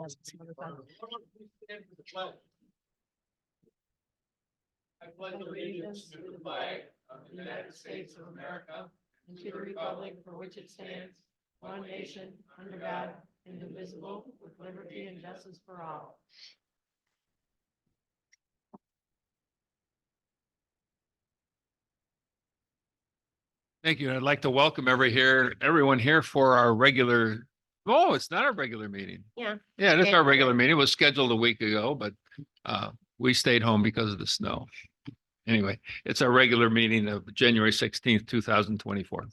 I pledge allegiance to the flag of the United States of America and to the republic for which it stands, one nation, under God, indivisible, with liberty and justice for all. Thank you. I'd like to welcome everyone here for our regular. Oh, it's not our regular meeting. Yeah. Yeah, it is our regular meeting. It was scheduled a week ago, but we stayed home because of the snow. Anyway, it's our regular meeting of January 16th, 2024.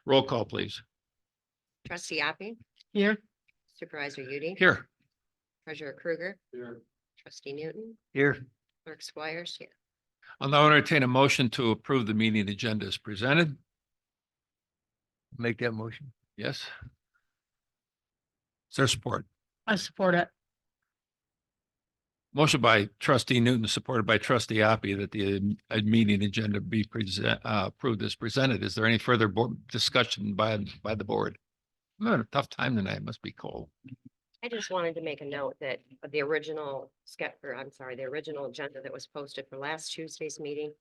Roll call, please. Trustee Appy, Here. Supervisor Udi, Here. Treasurer Kruger, Here. Trustee Newton, Here. Clerk Squires here. I'll now entertain a motion to approve the meeting agenda as presented. Make that motion. Yes. Is there support? I support it. Motion by trustee Newton, supported by trustee Appy, that the meeting agenda be approved as presented. Is there any further discussion by the board? I'm having a tough time tonight. It must be cold. I just wanted to make a note that the original the original agenda that was posted for last Tuesday's meeting.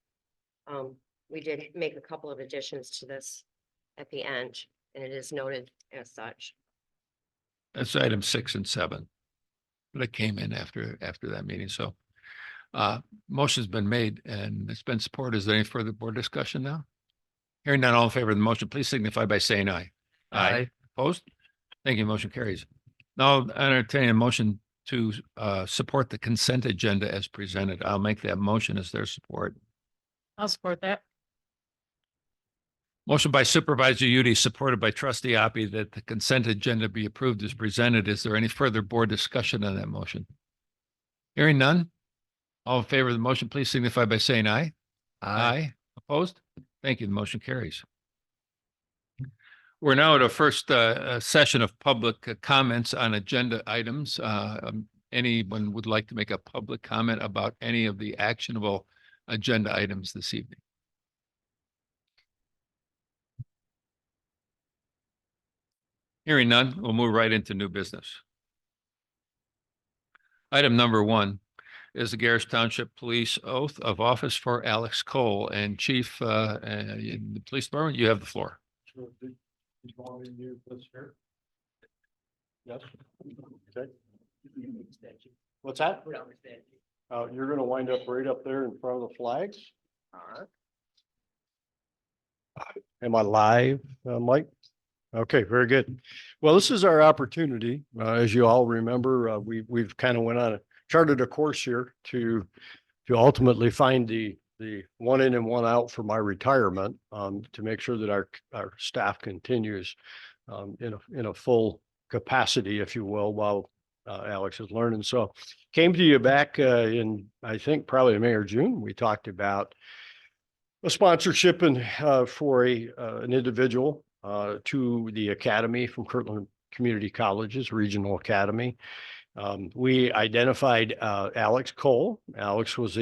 We did make a couple of additions to this at the end, and it is noted as such. That's item 6 and 7. But it came in after that meeting. So motion's been made and it's been supported. Is there any further board discussion now? Hearing none, all in favor of the motion, please signify by saying aye. Aye. Opposed? Thank you. Motion carries. Now I entertain a motion to support the consent agenda as presented. I'll make that motion. Is there support? I'll support that. Motion by Supervisor Udi, supported by trustee Appy, that the consent agenda be approved as presented. Is there any further board discussion on that motion? Hearing none. All in favor of the motion, please signify by saying aye. Aye. Opposed? Thank you. The motion carries. We're now at our first session of public comments on agenda items. Anyone would like to make a public comment about any of the actionable agenda items this evening? Hearing none, we'll move right into new business. Item number 1 is the Gerrish Township Police Oath of Office for Alex Cole. And Chief, in the police department, you have the floor. Sure. Did you want me to use this here? Yes. Okay. What's that? You're gonna wind up right up there in front of the flags. All right. Am I live, Mike? Okay, very good. Well, this is our opportunity. As you all remember, we've kind of charted a course here to ultimately find the one in and one out for my retirement, to make sure that our staff continues in a full capacity, if you will, while Alex is learning. So came to you back in, I think, probably May or June. We talked about a sponsorship for an individual to the academy from Kirtland Community College's Regional Academy. We identified Alex Cole. Alex was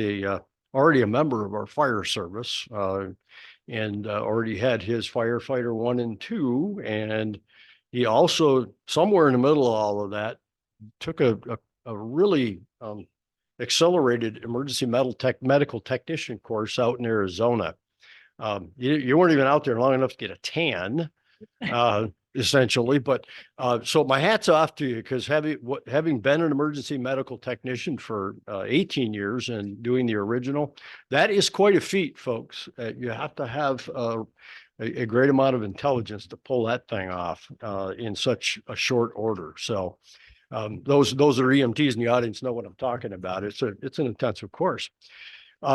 already a member of our fire service and already had his firefighter 1 and 2. And he also, somewhere in the middle of all of that, took a really accelerated emergency medical technician course out in Arizona. You weren't even out there long enough to get a tan, essentially. But so my hat's off to you, because having been an emergency medical technician for 18 years and doing the original, that is quite a feat, folks. You have to have a great amount of intelligence to pull that thing off in such a short order. So those are EMTs in the audience know what I'm talking about. It's an intensive course.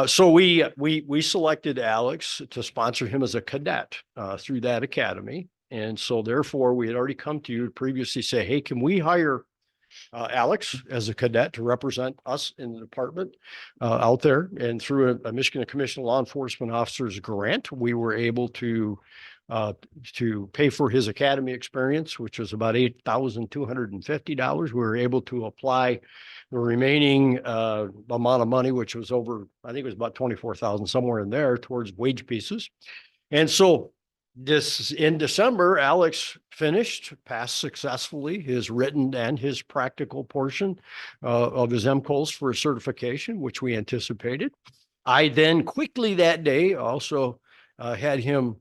So we selected Alex to sponsor him as a cadet through that academy. And so therefore we had already come to you to previously say, hey, can we hire Alex as a cadet to represent us in the department out there? And through a Michigan Commission of Law Enforcement Officers grant, we were able to pay for his academy experience, which was about $8,250. We were able to apply the remaining amount of money, which was over, I think it was about $24,000, somewhere in there, towards wage pieces. And so in December, Alex passed successfully his written and his practical portion of his MCOs for certification, which we anticipated. I then quickly that day also had him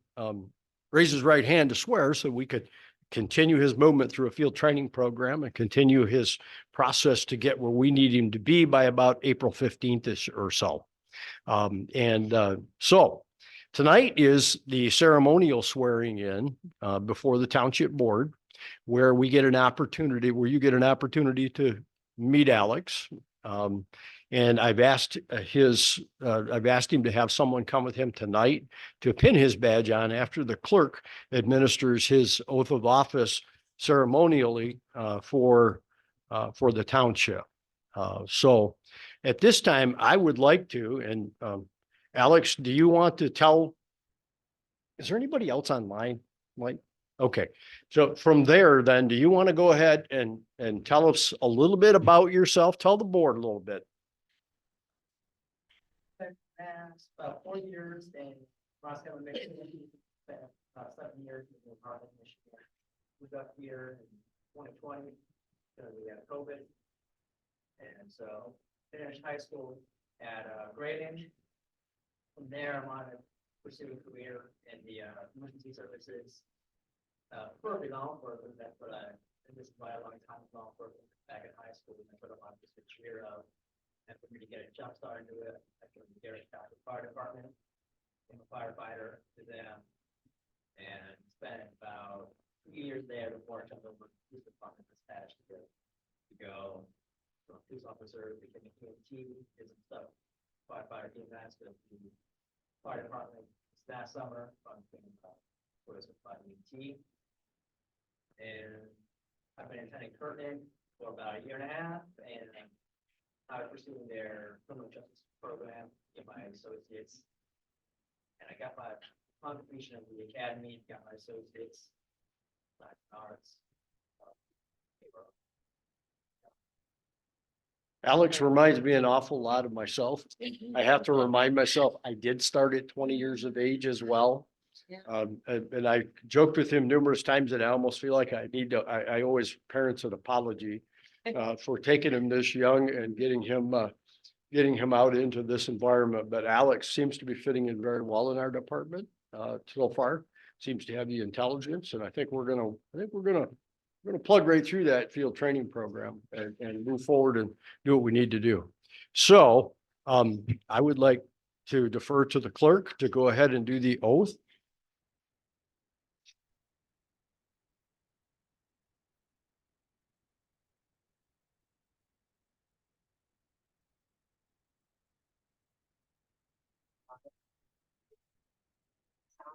raise his right hand to swear so we could continue his movement through a field training program and continue his process to get where we need him to be by about April 15th or so. So tonight is the ceremonial swearing in before the township board, where you get an opportunity to meet Alex. And I've asked him to have someone come with him tonight to pin his badge on after the clerk administers his oath of office ceremonially for the township. So at this time, I would like to, and Alex, do you want to is there anybody else online? Like, okay. So from there, then, do you want to go ahead and tell us a little bit about yourself? Tell the board a little bit. Past about 4 years in Roscoe, Michigan, spent about 7 years in Harvard, Michigan. Moved up here in 2020, we had COVID. And so finished high school at Grading. From there, I'm on to pursue a career in the emergency services. Preferably law enforcement, that's what this is why a long time law enforcement back in high school, and that's what I wanted to switch career of. And for me to get a jump start into it, I joined the Gerrish Township Fire Department. I'm a firefighter to them, and spent about 2 years there before I jumped over to the police department this past year to go from police officer, became a EMT, did some stuff, firefighter team master, the fire department this last summer, what is it, EMT. And I've been attending Kirtland for about 1.5 years, and I was pursuing their criminal justice program in my associates. And I got my completion of the academy, got my associates, arts. Alex reminds me an awful lot of myself. I have to remind myself, I did start at 20 years of age as well. Yeah. And I joked with him numerous times that I almost feel like I owe his parents an apology for taking him this young and getting him out into this environment. But Alex seems to be fitting in very well in our department so far. Seems to have the intelligence, and I think we're gonna plug right through that field training program and move forward and do what we need to do. So I would like to defer to the clerk to go ahead and do the oath.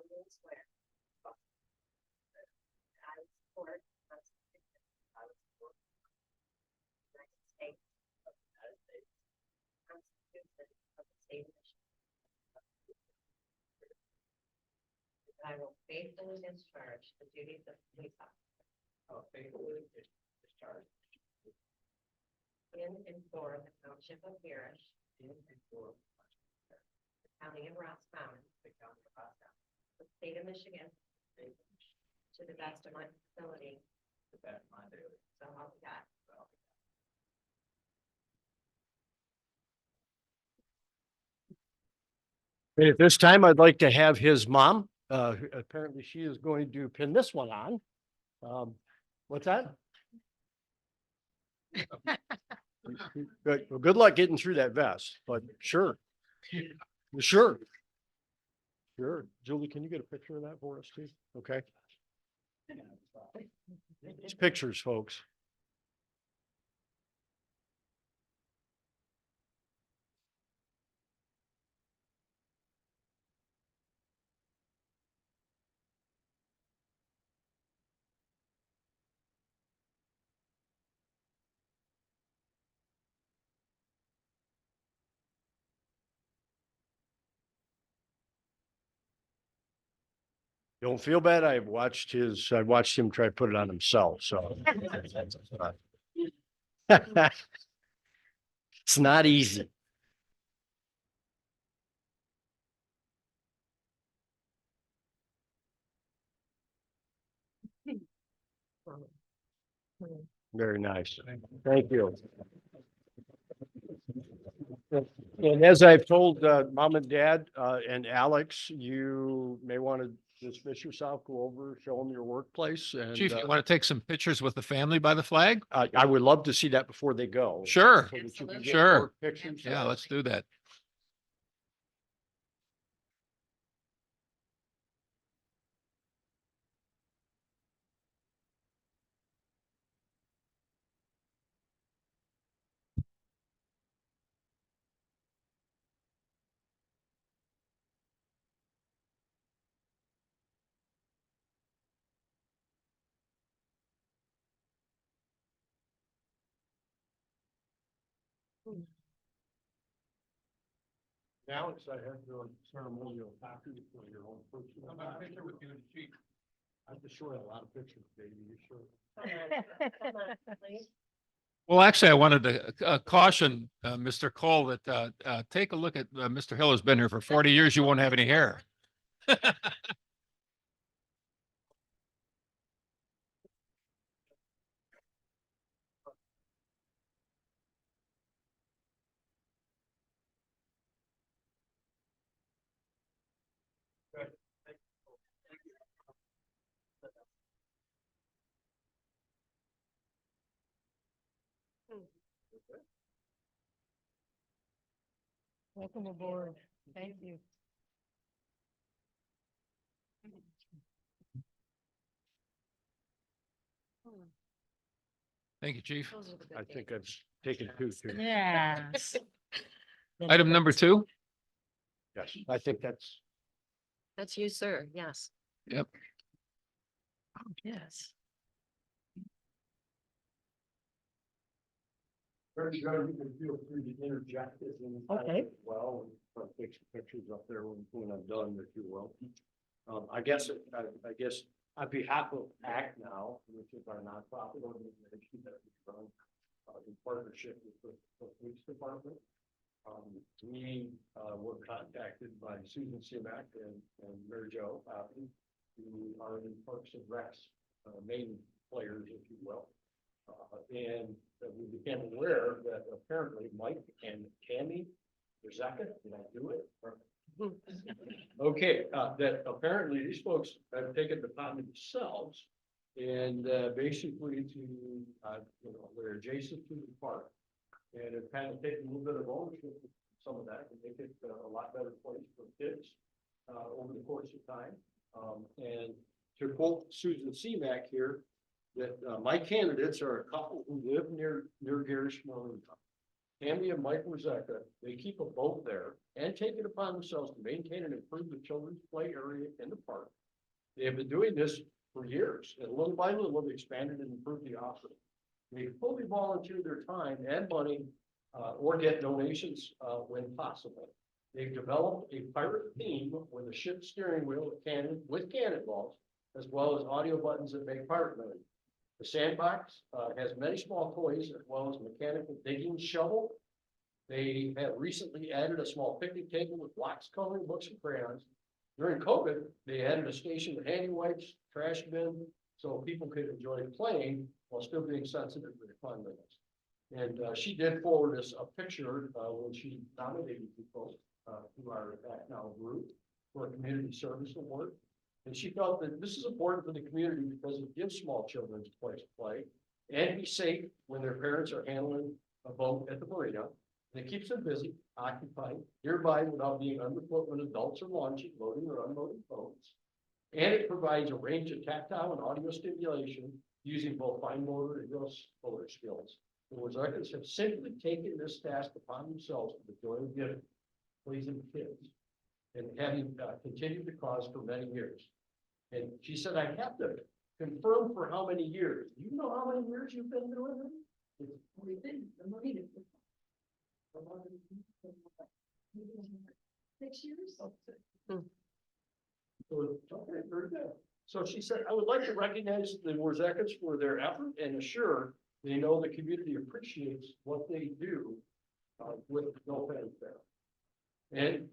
solemnly swear. I will support the Constitution of the United States of the United States, Constitution of the State of Michigan. That I will faithfully discharge the duties of police officer in and for the township of Gerrish, the county of Roscommon, the state of Michigan, to the best of my ability. So help me God. And at this time, I'd like to have his mom. Apparently she is going to pin this one on. What's that? Good. Well, good luck getting through that vest, but sure. Sure. Sure. Julie, can you get a picture of that for us too? Okay. It's pictures, folks. Don't feel bad. I watched him try to put it on himself, so. It's not easy. Very nice. Thank you. And as I've told mom and dad and Alex, you may want to dismiss yourself, go over, show them your workplace. And Chief, you want to take some pictures with the family by the flag? I would love to see that before they go. Sure. So that you can get Sure. more pictures. Yeah, let's do that. Alex, I have your ceremonial copy for your own personal. I just showed a lot of pictures, baby. You sure? Well, actually, I wanted to caution Mr. Cole that take a look at Mr. Hill has been here for 40 years. You won't have any hair. Welcome aboard. Thank you. Thank you, Chief. Those are the good I think things. I've taken two too. Yes. Item number 2. Yes, I think that's. That's you, sir. Yes. Yep. Yes. Very good. You can feel free to interject it in. Okay. Well, and take some pictures up there when I'm done, if you will. I guess on behalf of ACT Now, which is our nonprofit organization that we run in partnership with the police department. We were contacted by Susan Simak and Mary Jo, who are in Parks and Recs, main players, if you will. And we became aware that apparently Mike and Tammy, there's second, did I do it? Okay, that apparently these folks have taken the upon themselves and basically to, they're adjacent to the park. And have kind of taken a little bit of ownership of some of that and make it a lot better place for kids over the course of time. And to quote Susan Seaback here, that my candidates are a couple who live near Gerrish Township. Tammy and Mike Rosetta, they keep a boat there and take it upon themselves to maintain and improve the children's play area in the park. They have been doing this for years, and little by little, they've expanded and improved the offering. They fully volunteer their time and money, or get donations when possible. They've developed a pirate theme with a ship steering wheel with cannonballs, as well as audio buttons that make pirate noise. The sandbox has many small toys as well as mechanical digging shovel. They have recently added a small picnic table with blocks, coloring books, and crayons. During COVID, they added a station with handy wipes, trash bin, so people could enjoy playing while still being sensitive to the fun limits. And she did forward us a picture when she nominated people to our Act Now group for a community service award. And she felt that this is important for the community because it gives small children a place to play and be safe when their parents are handling a boat at the marina. And it keeps them busy, occupied, nearby without being underfoot when adults are launching, loading or unloading boats. And it provides a range of tactile and audio stimulation using both fine motor and gross motor skills. The Wazarkas have simply taken this task upon themselves for the joy of giving, pleasing kids, and having continued the cause for many years. And she said, I have to confirm for how many years. Do you know how many years you've been doing it? We've been the marina. 6 years. So, okay, very good. So she said, I would like to recognize the Warzakas for their effort and assure they know the community appreciates what they do with no fanfare. And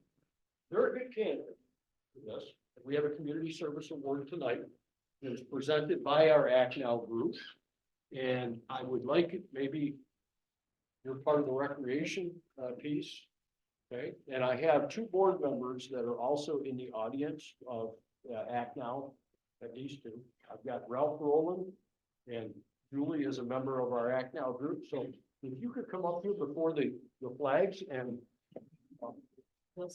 they're a good candidate for this. We have a community service award tonight. that's presented by our Act Now group. And I would like it, maybe you're part of the recreation piece. Okay, and I have two board members that are also in the audience of Act Now, at least two. I've got Ralph Rowland and Julie is a member of our Act Now group. So if you could come up here before the flags and I'm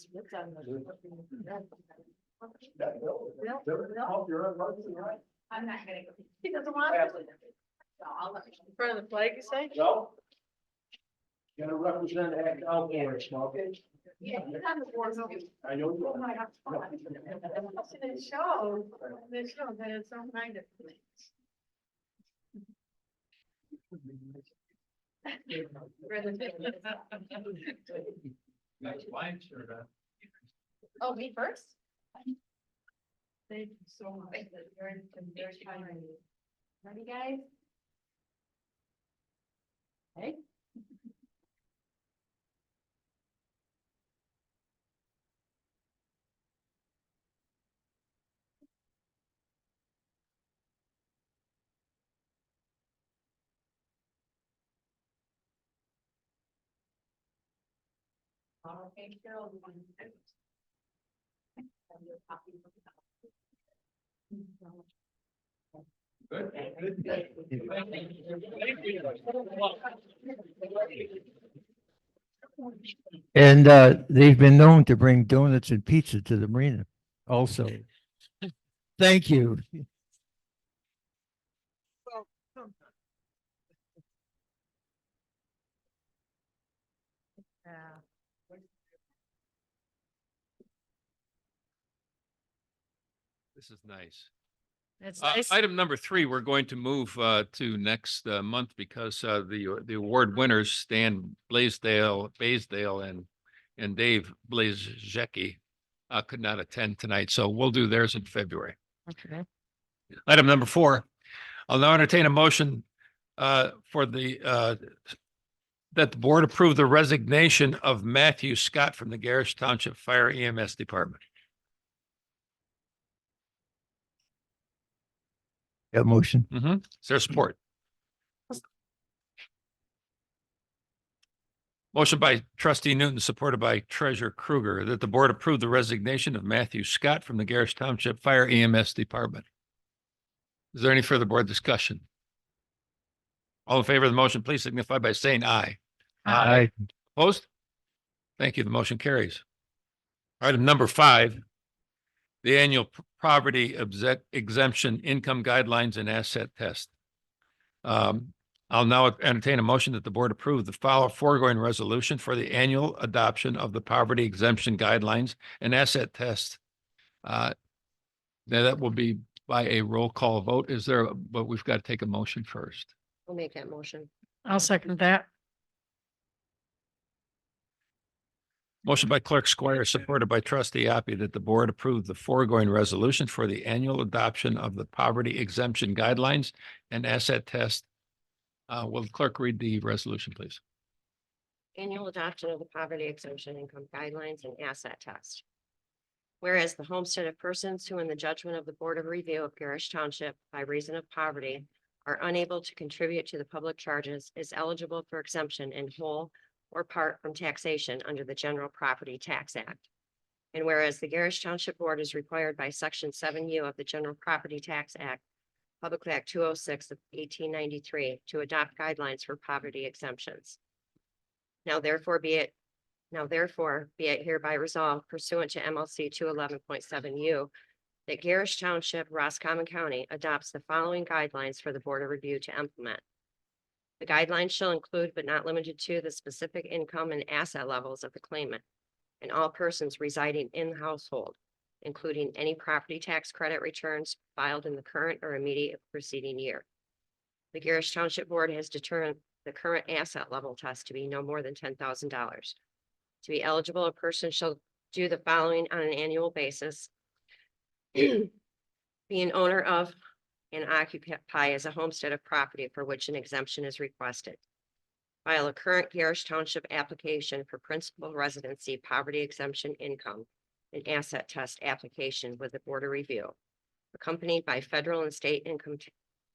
not gonna go. He doesn't want to. So I'll let you. In front of the flag, you say? No. Gonna represent Act Now for us, okay? Yeah, he's on the board. So. I know you Oh my are. God. It shows that it's some kind of thing. Oh, me first? Thank you so much. You're kind. Ready, guys? Hey. Okay, Carol. And they've been known to bring donuts and pizza to the marina also. Thank you. This is nice. It's nice. Item number 3, we're going to move to next month because the award winners, Stan Baysdale and Dave Blazecki could not attend tonight. So we'll do theirs in February. Okay. Item number 4, I'll now entertain a motion for the that the board approve the resignation of Matthew Scott from the Gerrish Township Fire EMS Department. That motion. Is there support? Motion by trustee Newton, supported by treasurer Kruger, that the board approve the resignation of Matthew Scott from the Gerrish Township Fire EMS Department. Is there any further board discussion? All in favor of the motion, please signify by saying aye. Aye. Opposed? Thank you. The motion carries. Item number 5, the annual poverty exemption income guidelines and asset test. I'll now entertain a motion that the board approve the foregoing resolution for the annual adoption of the poverty exemption guidelines and asset test. Now that will be by a roll call vote. But we've got to take a motion first. I'll make that motion. I'll second that. Motion by Clerk Squire, supported by trustee Appy, that the board approve the foregoing resolution for the annual adoption of the poverty exemption guidelines and asset test. Will the clerk read the resolution, please? Annual adoption of the poverty exemption income guidelines and asset test. Whereas the homestead of persons who, in the judgment of the Board of Review of Gerrish Township by reason of poverty, are unable to contribute to the public charges, is eligible for exemption in whole or part from taxation under the General Property Tax Act. And whereas the Gerrish Township Board is required by Section 7U of the General Property Tax Act, Public Act 206 of 1893, to adopt guidelines for poverty exemptions. Now therefore be it hereby resolved pursuant to MLC 211.7U that Gerrish Township, Roscommon County adopts the following guidelines for the Board of Review to implement. The guidelines shall include, but not limited to, the specific income and asset levels of the claimant and all persons residing in the household, including any property tax credit returns filed in the current or immediate preceding year. The Gerrish Township Board has determined the current asset level test to be no more than $10,000. To be eligible, a person shall do the following on an annual basis. Be an owner of and occupy as a homestead of property for which an exemption is requested. File a current Gerrish Township application for principal residency poverty exemption income and asset test application with the Board of Review. accompanied by federal and state income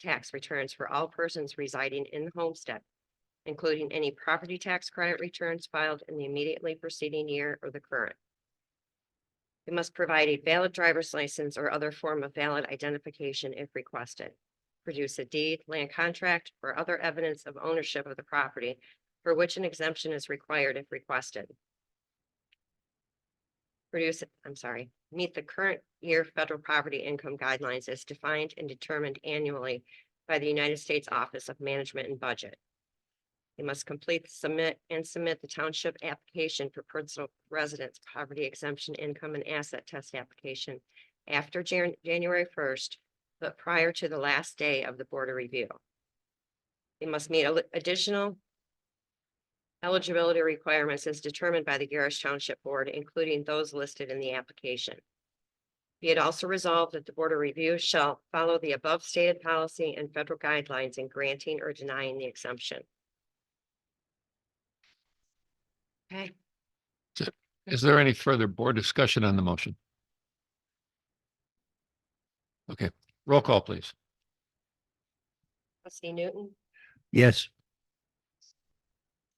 tax returns for all persons residing in the homestead, including any property tax credit returns filed in the immediately preceding year or the current. They must provide a valid driver's license or other form of valid identification if requested. Produce a deed, land contract, or other evidence of ownership of the property for which an exemption is required if requested. Meet the current year federal property income guidelines as defined and determined annually by the United States Office of Management and Budget. They must submit the township application for personal residence poverty exemption income and asset test application after January 1st, but prior to the last day of the board of review. They must meet additional eligibility requirements as determined by the Gerrish Township Board, including those listed in the application. Be it also resolved that the Board of Review shall follow the above stated policy and federal guidelines in granting or denying the exemption. Okay. Is there any further board discussion on the motion? Okay, roll call, please. Trustee Newton, Yes.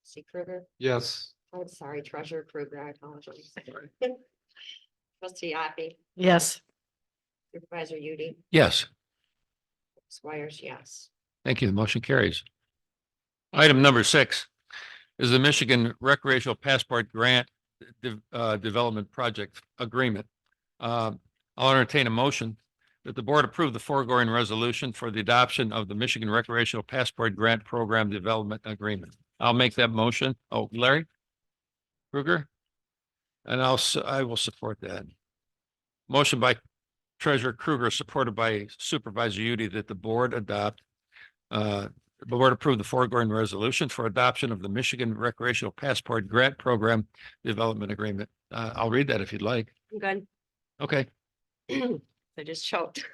trustee Krueger, Yes. I'm sorry, treasurer Krueger, I apologize. Trustee Hoppy, Yes. supervisor Udi, Yes, Squires, yes. thank you. The motion carries. Item number 6 is the Michigan Recreational Passport Grant Development Project Agreement. I'll entertain a motion that the board approve the foregoing resolution for the adoption of the Michigan Recreational Passport Grant Program Development Agreement. I'll make that motion. Oh, Larry Krueger? And I will support that. Motion by Treasurer Krueger, supported by Supervisor Udi, that the board approve the foregoing resolution for adoption of the Michigan Recreational Passport Grant Program Development Agreement. I'll read that if you'd like. I'm good. Okay. I just choked.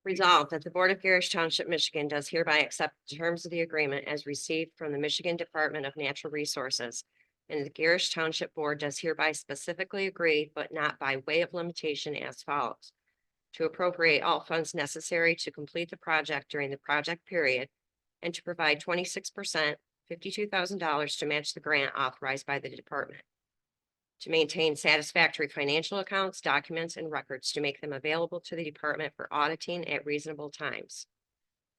Resolved that the Board of Gerrish Township, Michigan does hereby accept the terms of the agreement as received from the Michigan Department of Natural Resources. And the Gerrish Township Board does hereby specifically agree, but not by way of limitation, as follows: to appropriate all funds necessary to complete the project during the project period and to provide 26%, $52,000 to match the grant authorized by the department. To maintain satisfactory financial accounts, documents, and records to make them available to the department for auditing at reasonable times.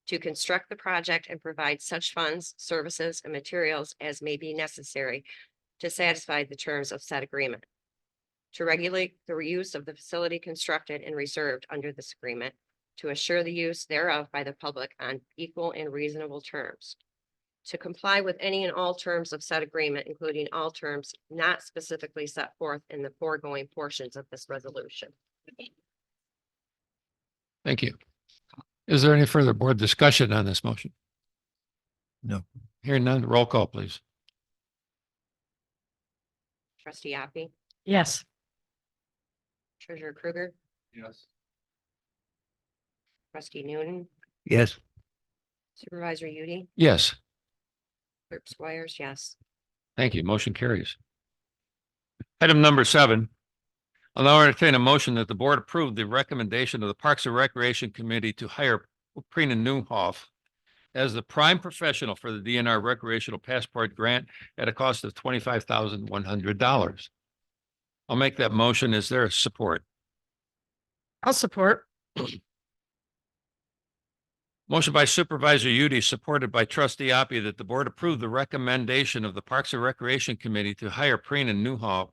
To construct the project and provide such funds, services, and materials as may be necessary to satisfy the terms of said agreement. To regulate the use of the facility constructed and reserved under this agreement, to assure the use thereof by the public on equal and reasonable terms. To comply with any and all terms of said agreement, including all terms not specifically set forth in the foregoing portions of this resolution. Thank you. Is there any further board discussion on this motion? No. Hearing none, roll call, please. Trustee Hoppy, Yes. treasurer Krueger, Yes. trustee Newton, Yes. supervisor Udi, Yes, clerk Squires, yes. thank you. Motion carries. Item number 7. I'll now entertain a motion that the board approve the recommendation of the Parks and Recreation Committee to hire Prina Newhoff as the prime professional for the DNR Recreational Passport Grant at a cost of $25,100. I'll make that motion. Is there support? I'll support. Motion by Supervisor Udi, supported by Trustee Hoppy, that the board approve the recommendation of the Parks and Recreation Committee to hire Prina Newhoff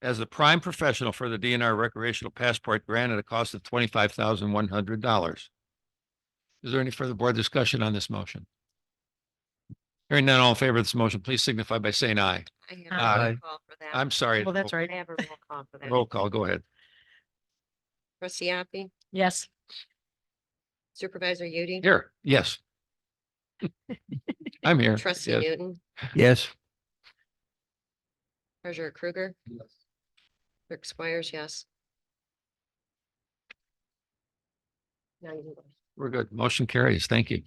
as the prime professional for the DNR Recreational Passport Grant at a cost of $25,100. Is there any further board discussion on this motion? Hearing none, all in favor of this motion, please signify by saying aye. I have Aye. a roll call for that. I'm sorry. Well, that's right. I have a roll call for that. Roll call, go ahead. Trustee Hoppy, Yes. supervisor Udi, Here, yes. I'm here. trustee Yes. Newton, Yes. treasurer Krueger, clerk Squires, yes. Now you can go. We're good. Motion carries. Thank you.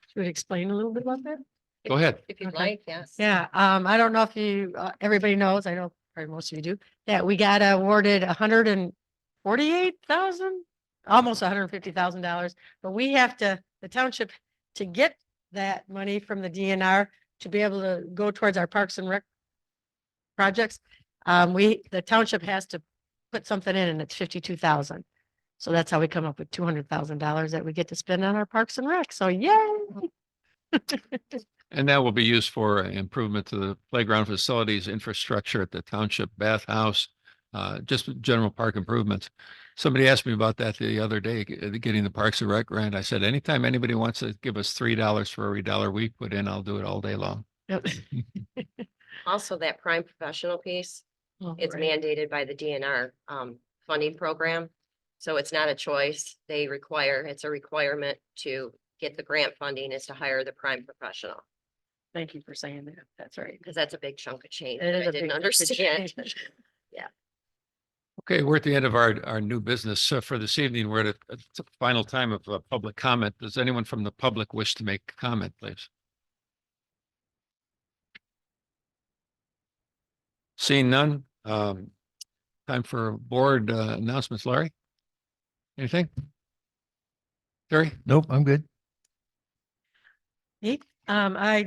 Should we explain a little bit about that? Go ahead. If you'd Okay. like, yes. Yeah, I don't know if everybody knows, I know probably most of you do, that we got awarded $148,000, almost $150,000. But we have to, the township, to get that money from the DNR to be able to go towards our Parks and Rec projects. The township has to put something in, and it's 52,000. So that's how we come up with $200,000 that we get to spend on our Parks and Rec. So yay. And that will be used for improvement to the playground facilities, infrastructure at the township bathhouse, just general park improvements. Somebody asked me about that the other day, getting the Parks and Rec grant. I said, anytime anybody wants to give us $3 for every dollar we put in, I'll do it all day long. Yep. Also, that prime professional piece, Oh, it's right. mandated by the DNR funding program. So it's not a choice. It's a requirement to get the grant funding is to hire the prime professional, Thank you for saying that. That's right. because that's a big chunk of change. It that is I a big didn't chunk of understand. change. Okay, we're at the end of our new business for this evening. We're at the final time of public comment. Does anyone from the public wish to make a comment, please? Seeing none, time for board announcements. Larry? Anything? Terry? Nope, I'm good. Neat. I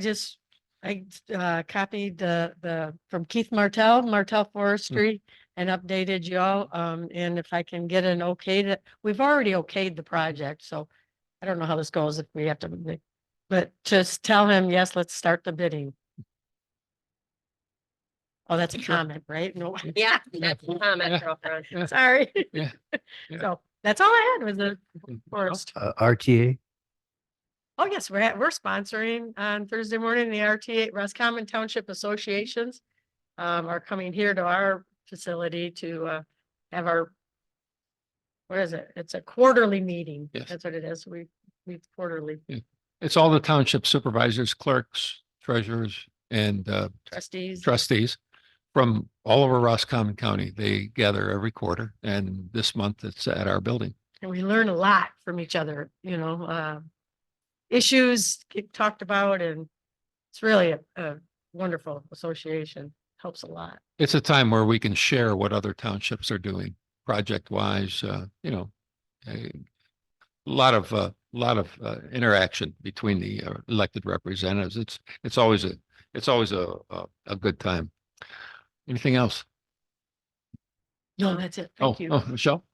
copied from Keith Martell Forestry, and updated y'all. And if I can get an okay, we've already okayed the project, so I don't know how this goes if we have to, but just tell him, yes, let's start the bidding. Oh, that's a Sure. comment, right? No, Yeah, that's the comment, Yeah. girlfriend. Yeah. sorry. Yeah. Yeah. So that's all I had was the forest. RTA. Oh, yes, we're sponsoring on Thursday morning, the RTA, Roscommon Township Associations are coming here to our facility to have our, what is it? It's a quarterly meeting. Yes. That's what it is. We meet quarterly. It's all the township supervisors, clerks, treasurers, and Trustees. trustees from all over Roscommon County. They gather every quarter, and this month it's at our building. And we learn a lot from each other, issues get talked about, and it's really a wonderful association. Helps a lot. It's a time where we can share what other townships are doing project wise, a lot of interaction between the elected representatives. It's always a good time. Anything else? No, that's it. Thank you. Oh, Michelle?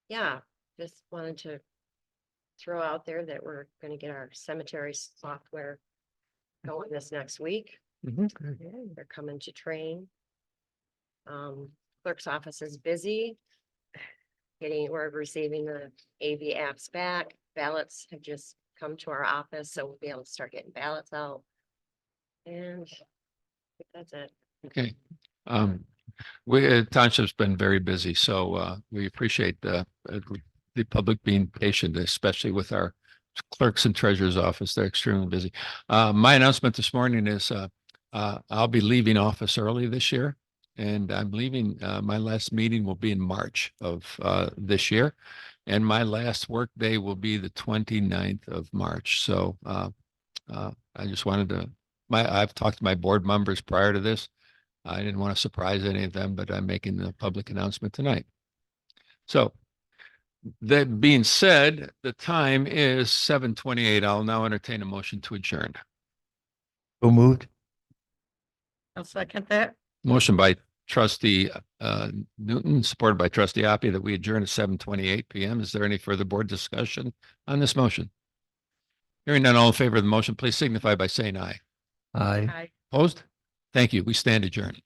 Yeah, just wanted to throw out there that we're gonna get our cemetery software going this next week. They're coming to train. Clerk's office is busy. We're receiving the AV apps back. Ballots have just come to our office, so we'll be able to start getting ballots out. And I think that's it. Okay. Township's been very busy, so we appreciate the public being patient, especially with our clerks and treasurer's office. They're extremely busy. My announcement this morning is I'll be leaving office early this year, and I'm leaving. My last meeting will be in March of this year, and my last work day will be the 29th of March. So I just wanted to. I've talked to my board members prior to this. I didn't want to surprise any of them, but I'm making the public announcement tonight. So that being said, the time is 7:28. I'll now entertain a motion to adjourn. So moved. I'll second that. Motion by trustee Newton, supported by trustee Hoppe, that we adjourn at 7:28 PM. Is there any further board discussion on this motion? Hearing none, all in favor of the motion, please signify by saying aye. Aye. Aye. Opposed? Thank you. We stand adjourned.